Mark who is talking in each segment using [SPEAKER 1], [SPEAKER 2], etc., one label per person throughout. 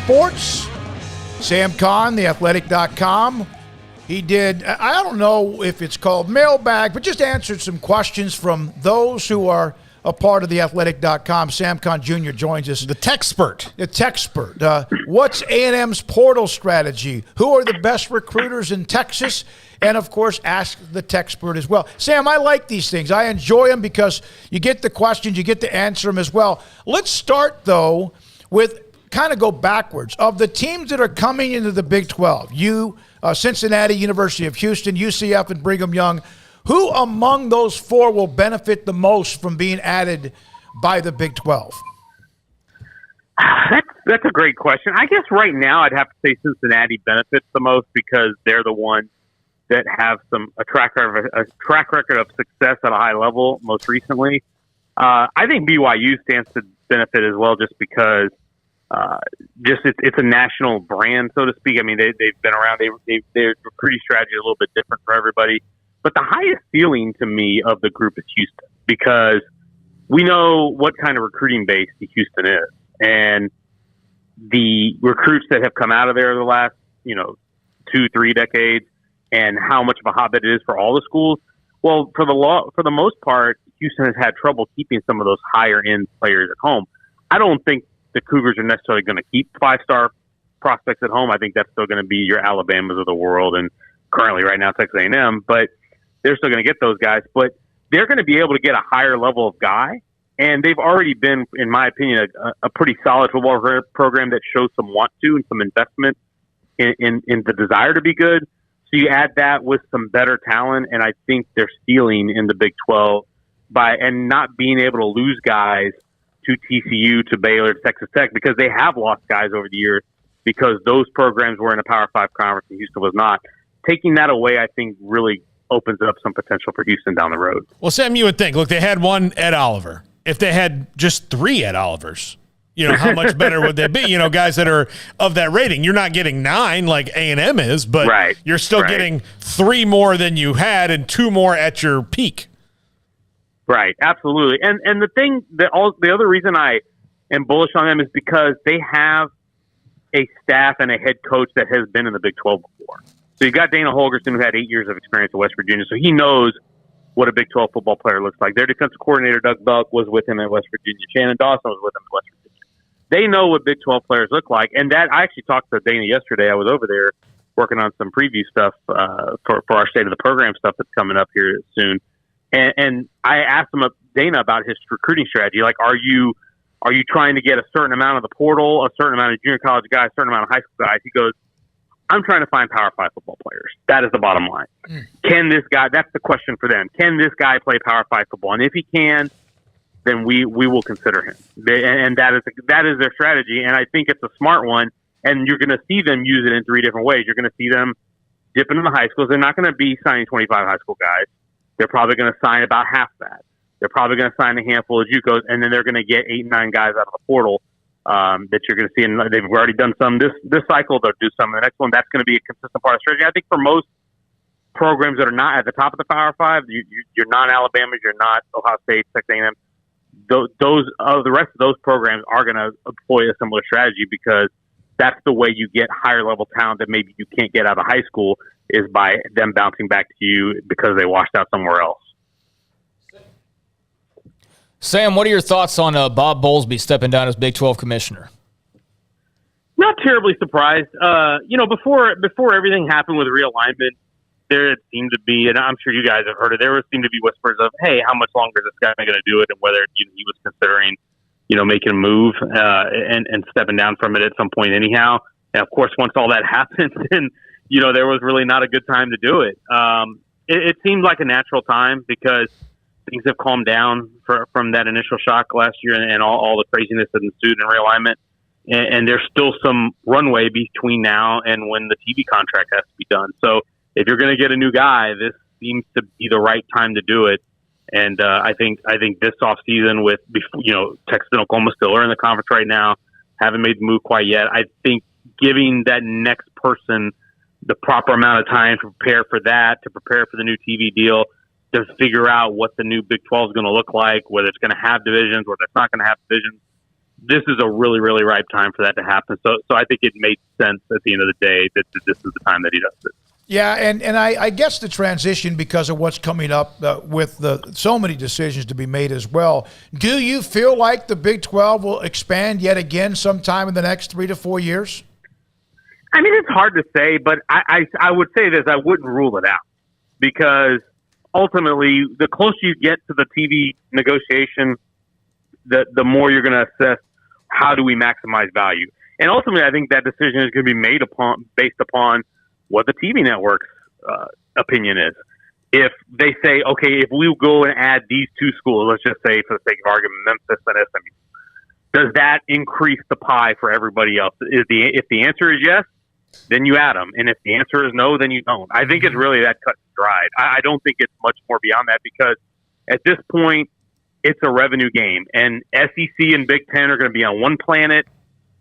[SPEAKER 1] sports. Sam Kahn, theathletic.com. He did, I don't know if it's called mailbag, but just answered some questions from those who are a part of theathletic.com. Sam Kahn Jr. joins us.
[SPEAKER 2] The techspert.
[SPEAKER 1] The techspert. What's A&M's portal strategy? Who are the best recruiters in Texas? And, of course, ask the techspert as well. Sam, I like these things. I enjoy them because you get the questions, you get to answer them as well. Let's start, though, with kind of go backwards. Of the teams that are coming into the Big 12, Cincinnati, University of Houston, UCF, and Brigham Young, who among those four will benefit the most from being added by the Big 12?
[SPEAKER 3] That's a great question. I guess right now I'd have to say Cincinnati benefits the most because they're the ones that have a track record of success at a high level most recently. I think BYU stands to benefit as well just because it's a national brand, so to speak. I mean, they've been around. Their recruiting strategy is a little bit different for everybody. But the highest ceiling to me of the group is Houston because we know what kind of recruiting base Houston is. And the recruits that have come out of there the last, 2-3 decades and how much of a hotbed it is for all the schools. Well, for the most part, Houston has had trouble keeping some of those higher end players at home. I don't think the Cougars are necessarily going to keep 5-star prospects at home. I think that's still going to be your Alabamas of the world and currently right now Texas A&M, but they're still going to get those guys. But they're going to be able to get a higher level of guy, and they've already been, in my opinion, a pretty solid football program that shows some want to and some investment in the desire to be good. So you add that with some better talent, and I think they're stealing in the Big 12 and not being able to lose guys to TCU, to Baylor, to Texas Tech, because they have lost guys over the years because those programs were in a Power 5 conference and Houston was not. Taking that away, I think, really opens up some potential for Houston down the road.
[SPEAKER 2] Well, Sam, you would think, look, they had one Ed Oliver. If they had just 3 Ed Olivers, how much better would they be? Guys that are of that rating. You're not getting 9 like A&M is, but you're still getting 3 more than you had and 2 more at your peak.
[SPEAKER 3] Right, absolutely. And the other reason I am bullish on them is because they have a staff and a head coach that has been in the Big 12 before. So you've got Dana Holgerson, who had 8 years of experience at West Virginia, so he knows what a Big 12 football player looks like. Their defensive coordinator, Doug Buck, was with him at West Virginia. Shannon Dawson was with him at West Virginia. They know what Big 12 players look like, and that I actually talked to Dana yesterday. I was over there working on some preview stuff for our State of the Program stuff that's coming up here soon. And I asked Dana about his recruiting strategy. Like, are you trying to get a certain amount of the portal, a certain amount of junior college guys, a certain amount of high school guys? He goes, I'm trying to find Power 5 football players. That is the bottom line. Can this guy, that's the question for them. Can this guy play Power 5 football? And if he can, then we will consider him. And that is their strategy. And I think it's a smart one. And you're going to see them use it in 3 different ways. You're going to see them dip into the high schools. They're not going to be signing 25 high school guys. They're probably going to sign about half that. They're probably going to sign a handful of JUCOs, and then they're going to get 8-9 guys out of the portal that you're going to see. And they've already done some this cycle. They'll do some in the next one. That's going to be a consistent part of the strategy. I think for most programs that are not at the top of the Power 5, you're not Alabama, you're not Ohio State, Texas A&M. The rest of those programs are going to employ a similar strategy because that's the way you get higher level talent that maybe you can't get out of high school, is by them bouncing back to you because they washed out somewhere else.
[SPEAKER 4] Sam, what are your thoughts on Bob Bowlsby stepping down as Big 12 commissioner?
[SPEAKER 3] Not terribly surprised. Before everything happened with realignment, there seemed to be, and I'm sure you guys have heard it, there seemed to be whispers of, hey, how much longer is this guy going to do it, and whether he was considering, making a move and stepping down from it at some point anyhow. And, of course, once all that happened, then, there was really not a good time to do it. It seemed like a natural time because things have calmed down from that initial shock last year and all the craziness that ensued in realignment. And there's still some runway between now and when the TV contract has to be done. So if you're going to get a new guy, this seems to be the right time to do it. And I think this offseason with, Texas and Oklahoma still are in the conference right now, haven't made the move quite yet. I think giving that next person the proper amount of time to prepare for that, to prepare for the new TV deal, to figure out what the new Big 12 is going to look like, whether it's going to have divisions, whether it's not going to have divisions. this is a really, really ripe time for that to happen. So I think it made sense at the end of the day that this is the time that he does it.
[SPEAKER 1] Yeah, and I guess the transition, because of what's coming up with so many decisions to be made as well. Do you feel like the Big 12 will expand yet again sometime in the next 3 to 4 years?
[SPEAKER 3] I mean, it's hard to say, but I would say this: I wouldn't rule it out, because ultimately, the closer you get to the TV negotiation, the more you're going to assess how do we maximize value. And ultimately, I think that decision is going to be made based upon what the TV network's opinion is. If they say, okay, if we go and add these two schools, let's just say for the sake of argument, Memphis and SMU, does that increase the pie for everybody else? If the answer is yes, then you add them. And if the answer is no, then you don't. I think it's really that cut and dried. I don't think it's much more beyond that, because at this point, it's a revenue game. And SEC and Big Ten are going to be on one planet.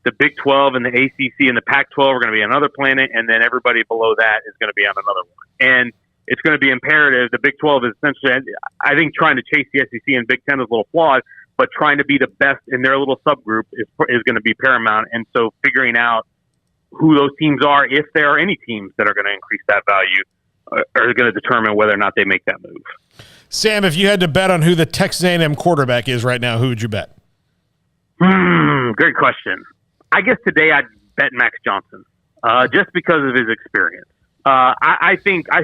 [SPEAKER 3] The Big 12 and the ACC and the Pac-12 are going to be on another planet, and then everybody below that is going to be on another one. And it's going to be imperative. The Big 12 is essentially, I think, trying to chase the SEC and Big 10 is a little flawed, but trying to be the best in their little subgroup is going to be paramount. And so figuring out who those teams are, if there are any teams that are going to increase that value, are going to determine whether or not they make that move.
[SPEAKER 2] Sam, if you had to bet on who the Texas A&M quarterback is right now, who would you bet?
[SPEAKER 3] Great question. I guess today I'd bet Max Johnson, just because of his experience. I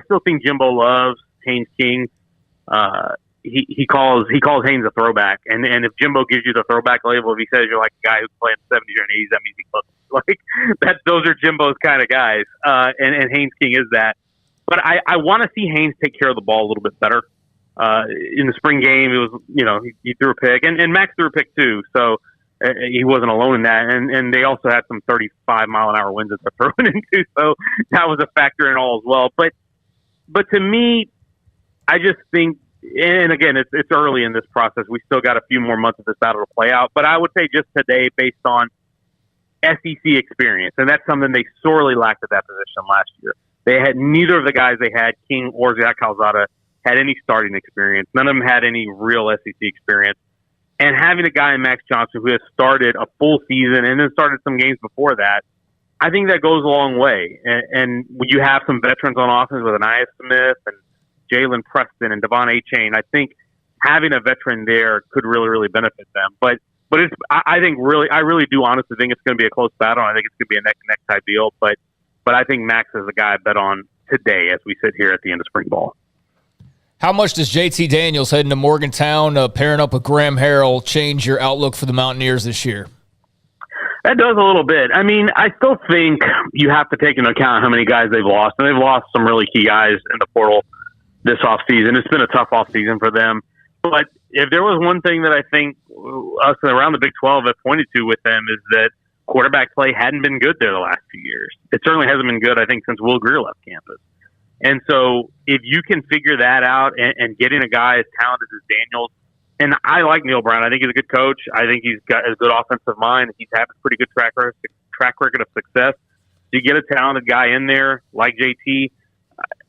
[SPEAKER 3] still think Jimbo loves Haynes King. He calls Haynes a throwback, and if Jimbo gives you the throwback label, if he says you're like a guy who's playing 70s or 80s, that means he loves like that. Those are Jimbo's kind of guys, and Haynes King is that. But I want to see Haynes take care of the ball a little bit better. In the spring game, it was he threw a pick, and Max threw a pick too, so. He wasn't alone in that, and they also had some 35-mile-an-hour winds that they're throwing into, so that was a factor in all as well. But to me, I just think, and again, it's early in this process. We still got a few more months of this battle to play out. But I would say just today, based on SEC experience, and that's something they sorely lacked at that position last year. They had neither of the guys they had, King or Zach Calzada, had any starting experience. None of them had any real SEC experience. And having a guy in Max Johnson who has started a full season and then started some games before that, I think that goes a long way. And when you have some veterans on offense with Anaya Smith and Jalen Preston and Devon A-Chain, I think having a veteran there could really, really benefit them. But it's, I really do honestly think it's going to be a close battle. I think it's going to be a neck-to-neck type deal. But I think Max is the guy I bet on today as we sit here at the end of spring ball.
[SPEAKER 4] How much does JT Daniels heading to Morgantown, pairing up with Graham Harrell, change your outlook for the Mountaineers this year?
[SPEAKER 3] That does a little bit. I mean, I still think you have to take into account how many guys they've lost. And they've lost some really key guys in the portal this offseason. It's been a tough offseason for them. But if there was one thing that I think us around the Big 12 have pointed to with them is that quarterback play hadn't been good there the last few years. It certainly hasn't been good, I think, since Will Grier left campus. And so if you can figure that out and get in a guy as talented as Daniels, and I like Neil Brown. I think he's a good coach. I think he's got a good offensive mind. He's had a pretty good track record of success. So you get a talented guy in there like JT.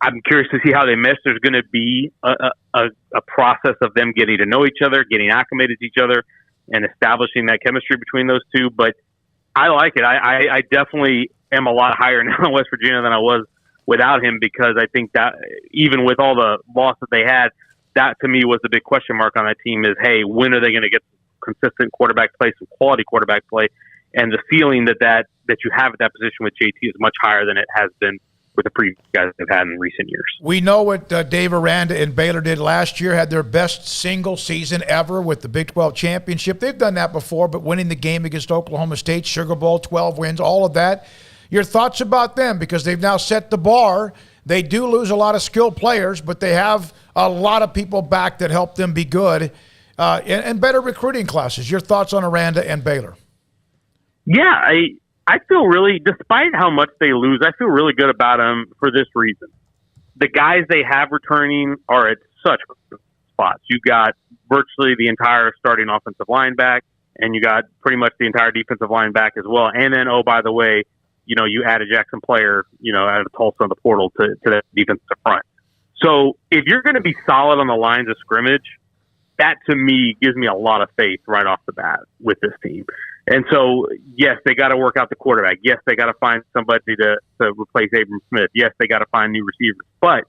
[SPEAKER 3] I'm curious to see how they mesh. There's going to be a process of them getting to know each other, getting acclimated to each other, and establishing that chemistry between those two. But I like it. I definitely am a lot higher now in West Virginia than I was without him, because I think that even with all the loss that they had, that to me was the big question mark on that team is, hey, when are they going to get consistent quarterback play, some quality quarterback play? And the feeling that you have at that position with JT is much higher than it has been with the previous guys they've had in recent years.
[SPEAKER 1] We know what Dave Aranda and Baylor did last year, had their best single season ever with the Big 12 championship. They've done that before, but winning the game against Oklahoma State, Sugar Bowl, 12 wins, all of that. Your thoughts about them, because they've now set the bar. They do lose a lot of skilled players, but they have a lot of people back that help them be good and better recruiting classes. Your thoughts on Aranda and Baylor?
[SPEAKER 3] Yeah, I feel really, despite how much they lose, I feel really good about them for this reason. The guys they have returning are at such spots. You got virtually the entire starting offensive line back, and you got pretty much the entire defensive line back as well. And then, oh, by the way, you add a Jackson player, out of Tulsa on the portal to that defensive front. So if you're going to be solid on the lines of scrimmage, that to me gives me a lot of faith right off the bat with this team. And so, yes, they got to work out the quarterback. Yes, they got to find somebody to replace Abram Smith. Yes, they got to find new receivers. But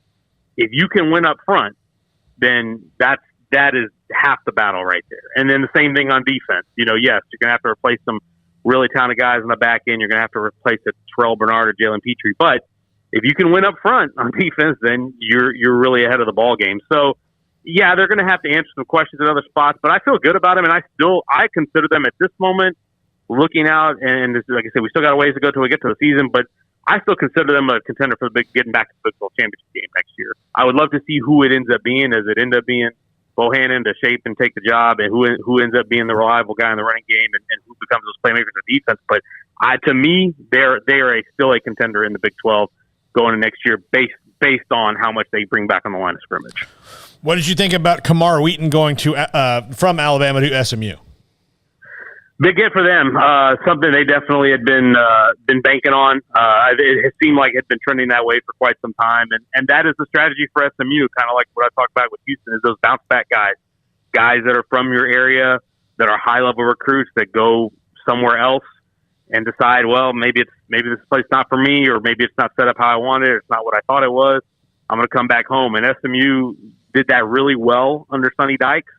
[SPEAKER 3] if you can win up front, then that is half the battle right there. And then the same thing on defense. Yes, you're going to have to replace some really talented guys on the back end. You're going to have to replace a Terrell Bernard or Jalen Petrie. But if you can win up front on defense, then you're really ahead of the ball game. So, yeah, they're going to have to answer some questions at other spots. But I feel good about them, and I consider them at this moment, looking out, and like I said, we still got a ways to go till we get to the season, but I still consider them a contender for getting back to the Big 12 championship game next year. I would love to see who it ends up being. Does it end up being Bohannon to shape and take the job, and who ends up being the reliable guy in the running game, and who becomes those playmakers of defense? But to me, they are still a contender in the Big 12 going into next year, based on how much they bring back on the line of scrimmage.
[SPEAKER 2] What did you think about Kamar Wheaton going to from Alabama to SMU?
[SPEAKER 3] Big get for them. Something they definitely had been banking on. It has seemed like it's been trending that way for quite some time, and that is the strategy for SMU. Kind of like what I talked about with Houston, is those bounce back guys that are from your area, that are high level recruits that go somewhere else and decide, well, maybe this place is not for me, or maybe it's not set up how I wanted it. It's not what I thought it was. I'm going to come back home, and SMU did that really well under Sonny Dykes.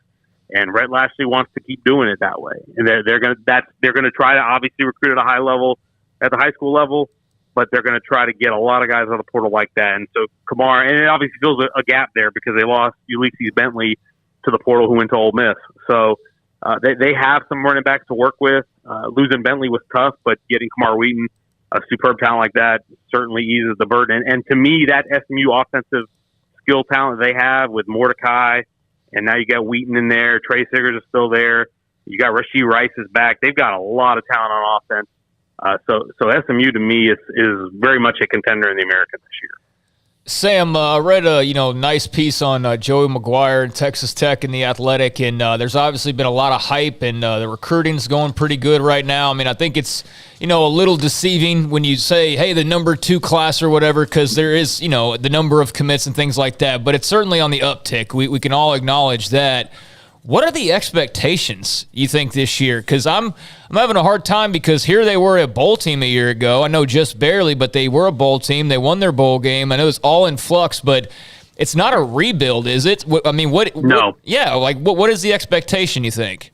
[SPEAKER 3] And Rhett Lashley wants to keep doing it that way, and they're going to try to obviously recruit at a high level, at the high school level, but they're going to try to get a lot of guys out of the portal like that. And so Kamar, and it obviously fills a gap there because they lost Ulysses Bentley to the portal, who went to Ole Miss. So they have some running backs to work with. Losing Bentley was tough, but getting Kamar Wheaton, a superb talent like that, certainly eases the burden. And to me, that SMU offensive skill talent they have with Mordecai. And now you got Wheaton in there. Trey Siggers is still there. You got Rashee Rice is back. They've got a lot of talent on offense. So SMU to me is very much a contender in the American this year.
[SPEAKER 4] Sam, I read a nice piece on Joey McGuire and Texas Tech in The Athletic, and there's obviously been a lot of hype, and the recruiting's going pretty good right now. I mean, I think it's a little deceiving when you say, hey, the number 2 class or whatever, because there is the number of commits and things like that, but it's certainly on the uptick. We can all acknowledge that. What are the expectations, you think, this year? Because I'm having a hard time, because here they were a bowl team a year ago. I know just barely, but they were a bowl team. They won their bowl game. I know it's all in flux, but it's not a rebuild, is it? I mean, what?
[SPEAKER 3] No.
[SPEAKER 4] What is the expectation, you think?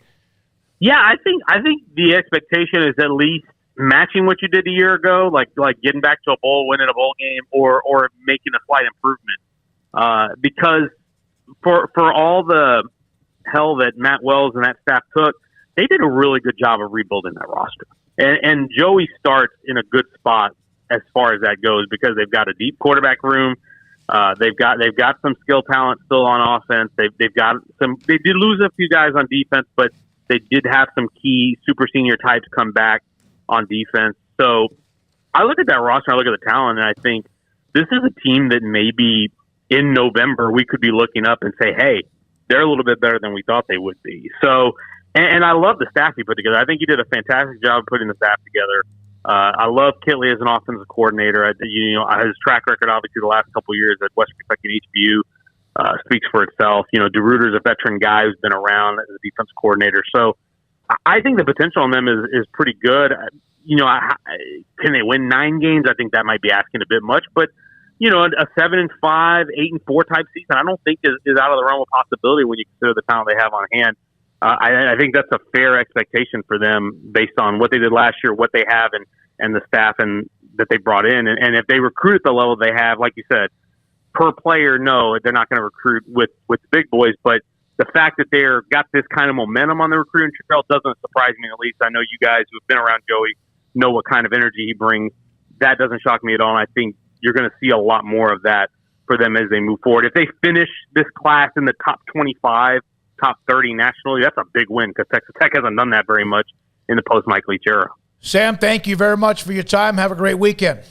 [SPEAKER 3] Yeah, I think the expectation is at least matching what you did a year ago, like getting back to a bowl, winning a bowl game, or making a slight improvement. Because for all the hell that Matt Wells and that staff took, they did a really good job of rebuilding that roster. And Joey starts in a good spot as far as that goes, because they've got a deep quarterback room. They've got some skill talent still on offense. They've got some. They did lose a few guys on defense, but they did have some key super senior types come back on defense. So I look at that roster, I look at the talent, and I think this is a team that maybe in November we could be looking up and say, hey, they're a little bit better than we thought they would be. So, and I love the staff he put together. I think he did a fantastic job putting the staff together. I love Kitley as an offensive coordinator. His track record, obviously, the last couple of years at West Kentucky and HBU speaks for itself. DeRuyter's a veteran guy who's been around as a defensive coordinator. So, I think the potential on them is pretty good. Can they win 9 games? I think that might be asking a bit much, but a 7-5, 8-4 type season, I don't think is out of the realm of possibility when you consider the talent they have on hand. I think that's a fair expectation for them based on what they did last year, what they have, and the staff and that they brought in. And if they recruit at the level they have, like you said, per player, no, they're not going to recruit with the big boys. But the fact that they're got this kind of momentum on the recruiting trail doesn't surprise me. At least I know you guys who have been around Joey know what kind of energy he brings. That doesn't shock me at all. And I think you're going to see a lot more of that for them as they move forward. If they finish this class in the top 25, top 30 nationally, that's a big win, because Texas Tech hasn't done that very much in the post-Mike Leach era.
[SPEAKER 1] Sam, thank you very much for your time. Have a great weekend.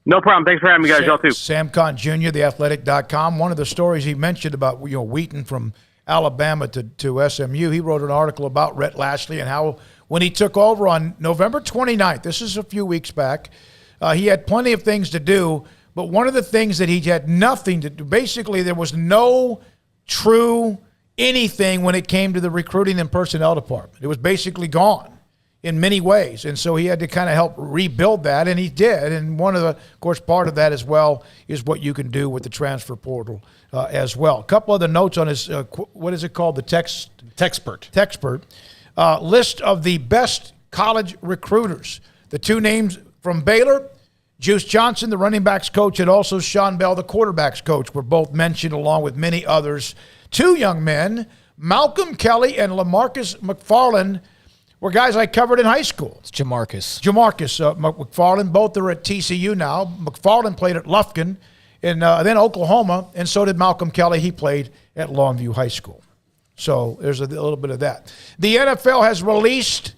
[SPEAKER 3] No problem. Thanks for having me, guys. Y'all too.
[SPEAKER 1] Sam Conn Jr., theathletic.com. One of the stories he mentioned about Wheaton from Alabama to SMU, he wrote an article about Rhett Lashley and how when he took over on November 29th, this is a few weeks back, he had plenty of things to do, but one of the things that he had nothing to do, basically there was no true anything when it came to the recruiting and personnel department. It was basically gone. in many ways. And so he had to kind of help rebuild that, and he did. And of course, part of that as well is what you can do with the transfer portal as well. A couple other notes on his, what is it called? The Techspert. List of the best college recruiters. The two names from Baylor, Juice Johnson, the running backs coach, and also Sean Bell, the quarterbacks coach, were both mentioned along with many others. Two young men, Malcolm Kelly and LaMarcus McFarland, were guys I covered in high school.
[SPEAKER 4] It's Jamarcus
[SPEAKER 1] McFarland. Both are at TCU now. McFarland played at Lufkin and then Oklahoma, and so did Malcolm Kelly. He played at Longview High School. So there's a little bit of that. The NFL has released